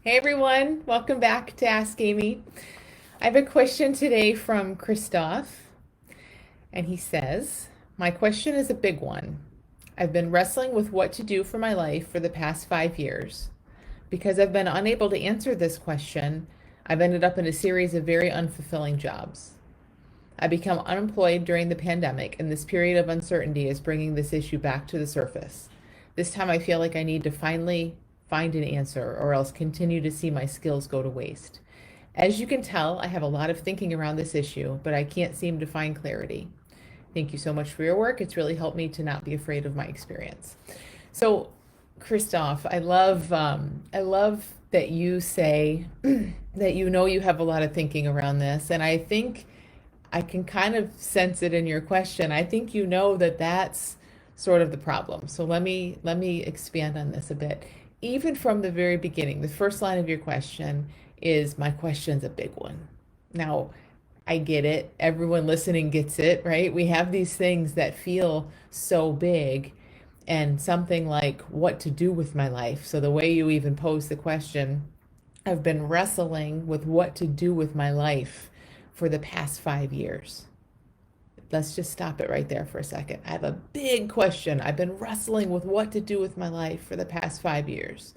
Hey everyone, welcome back to Ask Amy. I have a question today from Christophe, and he says, my question is a big one. I've been wrestling with what to do for my life for the past 5 years. Because I've been unable to answer this question, I've ended up in a series of very unfulfilling jobs. I became unemployed during the pandemic, and this period of uncertainty is bringing this issue back to the surface. This time I feel like I need to finally find an answer or else continue to see my skills go to waste. As you can tell, I have a lot of thinking around this issue, but I can't seem to find clarity. Thank you so much for your work. It's really helped me to not be afraid of my experience. So, Christophe, I love that you say that you know you have a lot of thinking around this, and I think I can kind of sense it in your question. I think you know that that's sort of the problem. So let me expand on this a bit. Even from the very beginning, the first line of your question is my question's a big one. Now, I get it. Everyone listening gets it, right? We have these things that feel so big and something like what to do with my life. So the way you even pose the question, I've been wrestling with what to do with my life for the past 5 years. Let's just stop it right there for a second. I have a big question. I've been wrestling with what to do with my life for the past 5 years.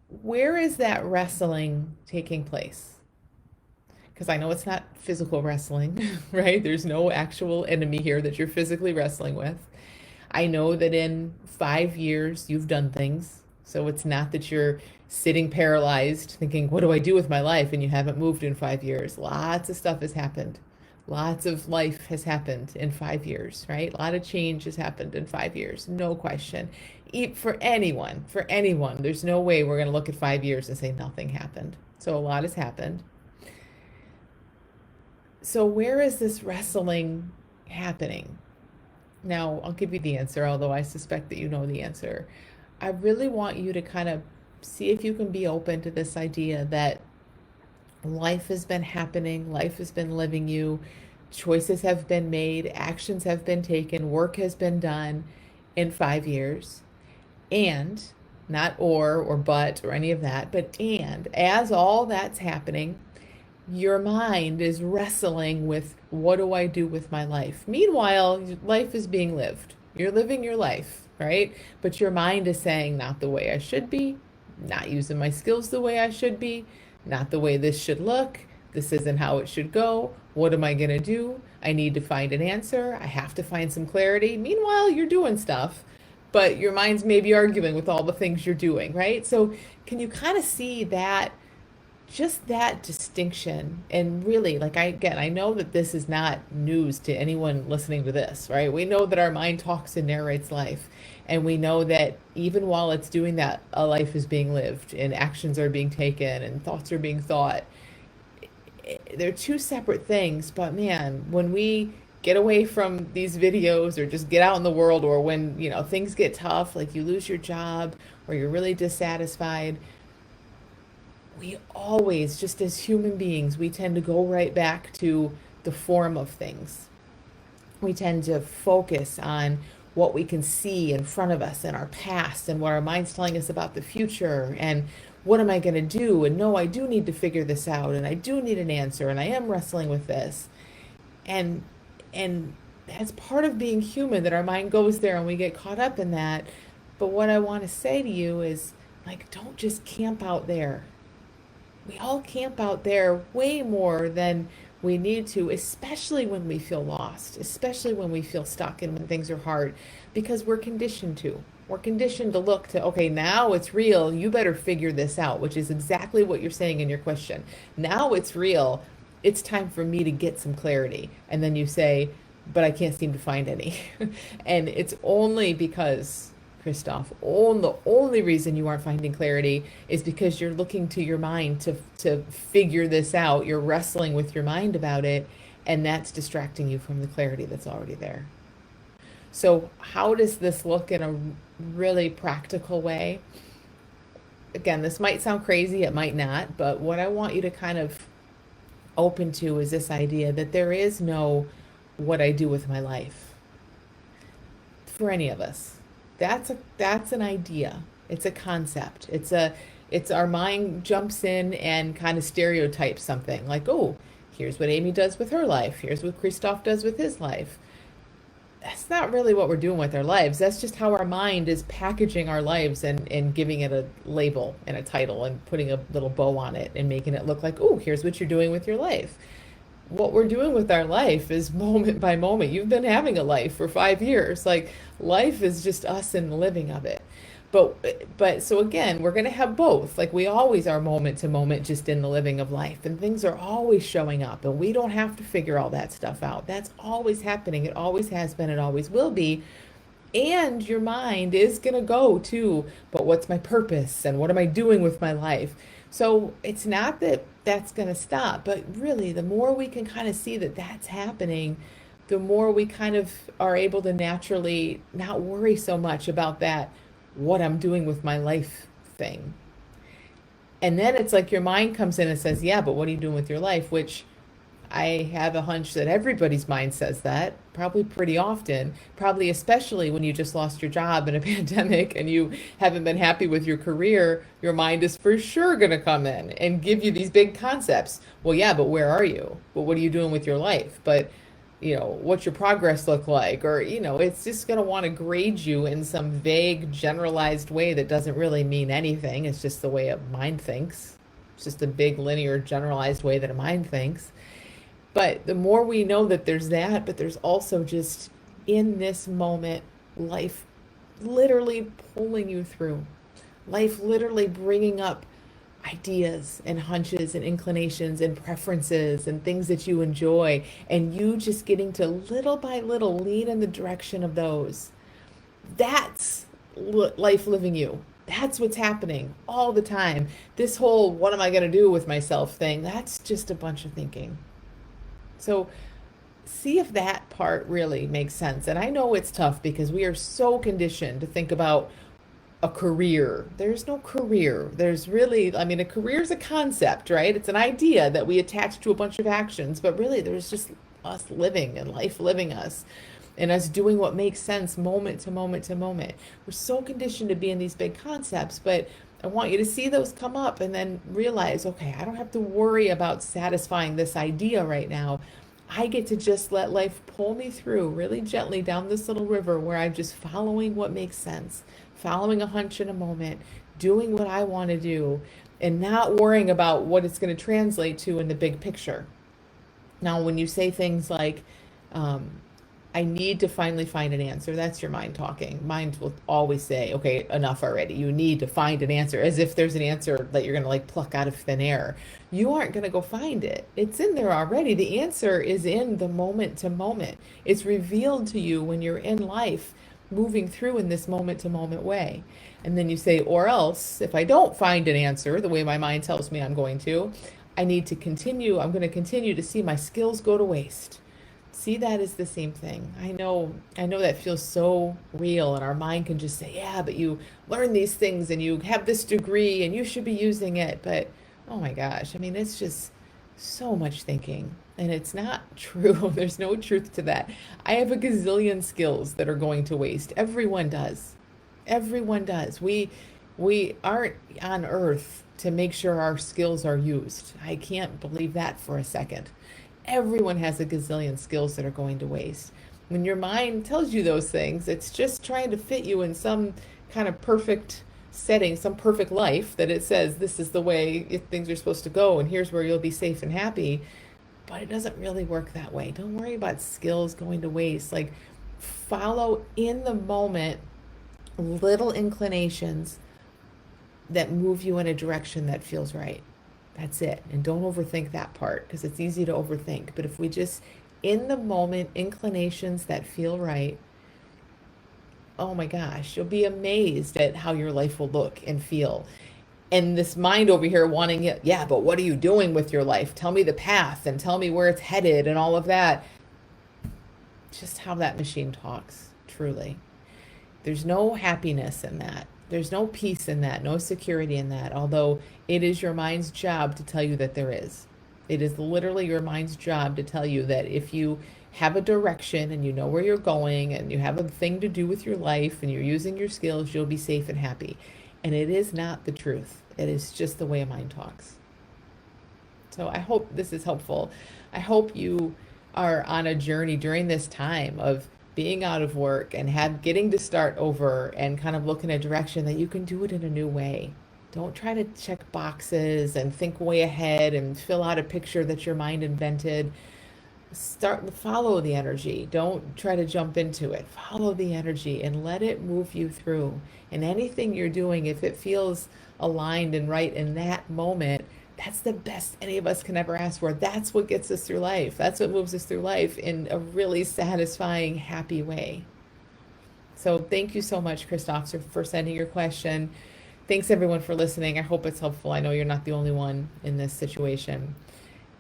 Where is that wrestling taking place? Because I know it's not physical wrestling, right? There's no actual enemy here that you're physically wrestling with. I know that in 5 years you've done things. So it's not that you're sitting paralyzed thinking, what do I do with my life? And you haven't moved in 5 years. Lots of stuff has happened. Lots of life has happened in 5 years, right? A lot of change has happened in 5 years, no question. For anyone, there's no way we're going to look at 5 years and say nothing happened. So a lot has happened. So where is this wrestling happening? Now, I'll give you the answer, although I suspect that you know the answer. I really want you to kind of see if you can be open to this idea that life has been happening, life has been living you, choices have been made, actions have been taken, work has been done in 5 years. And not or but or any of that, but and as all that's happening, your mind is wrestling with what do I do with my life? Meanwhile, life is being lived. You're living your life, right? But your mind is saying, not the way I should be, not using my skills the way I should be, not the way this should look. This isn't how it should go. What am I going to do? I need to find an answer. I have to find some clarity. Meanwhile, you're doing stuff, but your mind's maybe arguing with all the things you're doing, right? So, can you kind of see that just that distinction? And really, like, I know that this is not news to anyone listening to this, right? We know that our mind talks and narrates life, and we know that even while it's doing that, a life is being lived and actions are being taken and thoughts are being thought. They're two separate things, but man, when we get away from these videos or just get out in the world, or when things get tough, like you lose your job or you're really dissatisfied, we always, just as human beings, we tend to go right back to the form of things. We tend to focus on what we can see in front of us in our past and what our mind's telling us about the future and what am I going to do? And no, I do need to figure this out and I do need an answer and I am wrestling with this. And and that's part of being human, that our mind goes there and we get caught up in that. But what I want to say to you is, like, don't just camp out there. We all camp out there way more than we need to, especially when we feel lost, especially when we feel stuck and when things are hard, because we're conditioned to. We're conditioned to look to, okay, now it's real. You better figure this out, which is exactly what you're saying in your question. Now it's real. It's time for me to get some clarity. And then you say, but I can't seem to find any. And it's only because, Christoph, the only reason you aren't finding clarity is because you're looking to your mind to figure this out. You're wrestling with your mind about it, and that's distracting you from the clarity that's already there. So, how does this look in a really practical way? Again, this might sound crazy, it might not, but what I want you to kind of open to is this idea that there is no what I do with my life for any of us. That's an idea. It's a concept. It's our mind jumps in and kind of stereotypes something like, oh, here's what Amy does with her life. Here's what Christophe does with his life. That's not really what we're doing with our lives. That's just how our mind is packaging our lives and giving it a label and a title and putting a little bow on it and making it look like, oh, here's what you're doing with your life. What we're doing with our life is moment by moment. You've been having a life for 5 years. Like, life is just us and the living of it. But so again, we're going to have both. Like, we always are moment to moment just in the living of life, and things are always showing up, and we don't have to figure all that stuff out. That's always happening. It always has been, it always will be. And your mind is going to go to, but what's my purpose and what am I doing with my life? So it's not that that's going to stop, but really, the more we can kind of see that that's happening, the more we kind of are able to naturally not worry so much about that, what I'm doing with my life thing. And then it's like your mind comes in and says, yeah, but what are you doing with your life? Which I have a hunch that everybody's mind says that, probably pretty often, probably especially when you just lost your job in a pandemic and you haven't been happy with your career. Your mind is for sure going to come in and give you these big concepts. Well, yeah, but where are you? But what are you doing with your life? But what's your progress look like? Or, it's just going to want to grade you in some vague, generalized way that doesn't really mean anything. It's just the way a mind thinks. It's just a big, linear, generalized way that a mind thinks. But the more we know that there's that, but there's also just in this moment, life literally pulling you through, life literally bringing up ideas and hunches and inclinations and preferences and things that you enjoy, and you just getting to little by little lean in the direction of those. That's life living you. That's what's happening all the time. This whole what am I going to do with myself thing, that's just a bunch of thinking. So see if that part really makes sense. And I know it's tough because we are so conditioned to think about a career. There's no career. There's really, I mean, a career is a concept, right? It's an idea that we attach to a bunch of actions, but really there's just us living and life living us and us doing what makes sense moment to moment to moment. We're so conditioned to be in these big concepts, but I want you to see those come up and then realize, okay, I don't have to worry about satisfying this idea right now. I get to just let life pull me through really gently down this little river where I'm just following what makes sense, following a hunch in a moment, doing what I want to do, and not worrying about what it's going to translate to in the big picture. Now, when you say things like, I need to finally find an answer, that's your mind talking. Mind will always say, okay, enough already. You need to find an answer, as if there's an answer that you're going to like pluck out of thin air. You aren't going to go find it. It's in there already. The answer is in the moment to moment. It's revealed to you when you're in life, moving through in this moment to moment way. And then you say, or else, if I don't find an answer the way my mind tells me I'm going to, I need to continue. I'm going to continue to see my skills go to waste. See that as the same thing. I know that feels so real, and our mind can just say, yeah, but you learn these things and you have this degree and you should be using it. But oh my gosh, I mean, it's just so much thinking, and it's not true. There's no truth to that. I have a gazillion skills that are going to waste. Everyone does. Everyone does. We aren't on earth to make sure our skills are used. I can't believe that for a second. Everyone has a gazillion skills that are going to waste. When your mind tells you those things, it's just trying to fit you in some kind of perfect setting, some perfect life that it says this is the way things are supposed to go and here's where you'll be safe and happy. But it doesn't really work that way. Don't worry about skills going to waste. Like, follow in the moment little inclinations that move you in a direction that feels right. That's it. And don't overthink that part because it's easy to overthink. But if we just, in the moment, inclinations that feel right, oh my gosh, you'll be amazed at how your life will look and feel. And this mind over here wanting it, yeah, but what are you doing with your life? Tell me the path and tell me where it's headed and all of that. Just how that machine talks, truly. There's no happiness in that. There's no peace in that, no security in that, although it is your mind's job to tell you that there is. It is literally your mind's job to tell you that if you have a direction and you know where you're going and you have a thing to do with your life and you're using your skills, you'll be safe and happy. And it is not the truth. It is just the way a mind talks. So I hope this is helpful. I hope you are on a journey during this time of being out of work and have getting to start over and kind of look in a direction that you can do it in a new way. Don't try to check boxes and think way ahead and fill out a picture that your mind invented. Follow the energy. Don't try to jump into it. Follow the energy and let it move you through. And anything you're doing, if it feels aligned and right in that moment, that's the best any of us can ever ask for. That's what gets us through life. That's what moves us through life in a really satisfying, happy way. So thank you so much, Christophe, for sending your question. Thanks everyone for listening. I hope it's helpful. I know you're not the only one in this situation.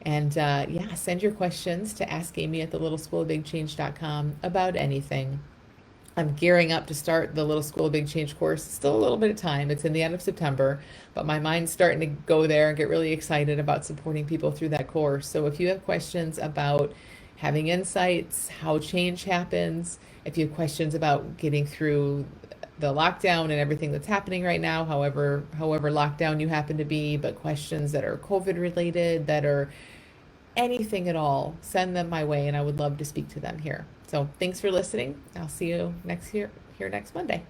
And yeah, send your questions to askamy at thelittleschoolofbigchange.com about anything. I'm gearing up to start the Little School of Big Change course. Still a little bit of time. It's in the end of September, but my mind's starting to go there and get really excited about supporting people through that course. So if you have questions about having insights, how change happens, if you have questions about getting through the lockdown and everything that's happening right now, however lockdown you happen to be, but questions that are COVID related, that are anything at all, send them my way and I would love to speak to them here. So thanks for listening. I'll see you here next Monday.